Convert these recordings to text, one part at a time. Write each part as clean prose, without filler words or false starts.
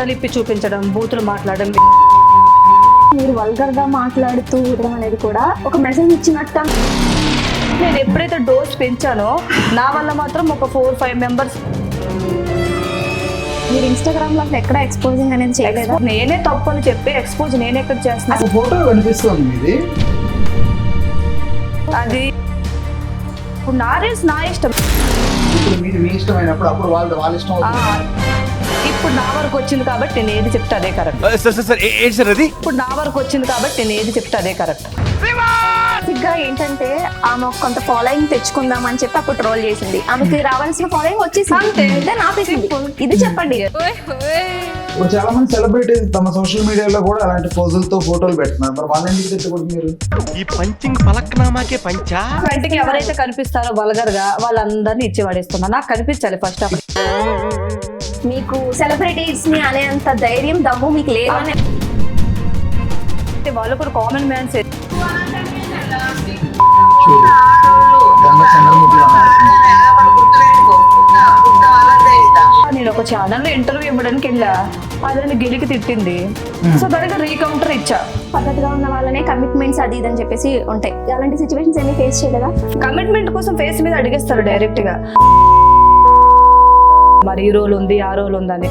బట్టలు ఇప్పి చూపించడం, బూతులు మాట్లాడడం. మీరు వల్గర్ గా మాట్లాడుతూ ఉండడం అనేది కూడా ఒక మెసేజ్ ఇచ్చినట్టు. నేను ఎప్పుడైతే డోస్ పెంచానో నా వల్ల మాత్రం ఒక 4-5 మెంబర్స్. మీరు ఇన్స్టాగ్రామ్ లో ఎక్కడ ఎక్స్పోజింగ్ అనేది చేయలేదా? నేనే తప్పు అని చెప్పి ఎక్స్పోజ్ నేను ఎక్కడ చేస్తున్నా. ఫోటో కనిపిస్తుంది ఇది. అది ఇప్పుడు నా రీల్స్ నా ఇష్టం. ఇప్పుడు మీరు మీ ఇష్టమైనప్పుడు అప్పుడు వాళ్ళ ఇష్టం అవుతుంది. ఇప్పుడు నా వరకు వచ్చింది కాబట్టి నేను ఏది చెప్తే అదే కరెక్ట్. ఇప్పుడు నా వరకు వచ్చింది కాబట్టి నేను ఏది చెప్తే అదే కరెక్ట్. బేసిక్గా ఏంటంటే ఆమె కొంత ఫాలోయింగ్ తెచ్చుకుందాం అని చెప్పి అప్పుడు ట్రోల్ చేసింది. ఆమెకి రావాల్సిన ఫాలోయింగ్ వచ్చేసింది, ఆపేసింది. ఇది చెప్పండి. ఇప్పుడు చాలా మంది సెలబ్రిటీస్ తమ సోషల్ మీడియాలో కూడా అలాంటి పోజులతో ఫోటోలు పెడుతున్నారు. మరి వాళ్ళ ఎందుకు తెచ్చకూడదు మీరు? ఈ పంచింగ్ పలక్నామాకే పంచా. కంటికి ఎవరైతే కనిపిస్తారో వల్గర్ గా వాళ్ళందరినీ ఇచ్చి పడేస్తున్నా. నాకు కనిపించాలి ఫస్ట్ ఆఫ్ ఆల్. మీకు సెలబ్రిటీస్ ని అనేంత ధైర్యం దమ్ము మీకు లేదు అని వాళ్ళు కూడా కామన్ మ్యాన్స్. నేను ఒక ఛానల్లో ఇంటర్వ్యూ ఇవ్వడానికి వెళ్ళా, అదని గెలికి తిట్టింది. సో దానికి రీకౌంటర్ ఇచ్చా. పద్ధతిగా ఉన్న వాళ్ళనే కమిట్మెంట్స్ అది ఇదని చెప్పేసి ఉంటాయి. అలాంటి సిచ్యువేషన్స్ ఏమీ ఫేస్ చేయలేదా? కమిట్మెంట్ కోసం ఫేస్ మీద అడిగేస్తారు డైరెక్ట్ గా. మరి ఈ రోల్ ఉంది ఆ రోల్ ఉందని.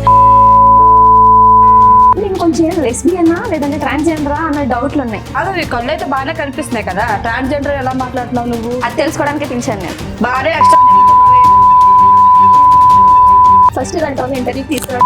నేను కొంచెం లెస్బియనా లేదంటే ట్రాన్స్జెండరా అన్న డౌట్లు ఉన్నాయి. అదే కళ్ళు అయితే బాగానే కనిపిస్తున్నాయి కదా, ట్రాన్స్జెండర్ ఎలా మాట్లాడుతున్నావు నువ్వు? అది తెలుసుకోవడానికి పిలిచాను నేను. బాగానే ఫస్ట్ గంట ఇంటర్వ్యూ తీసుకురా.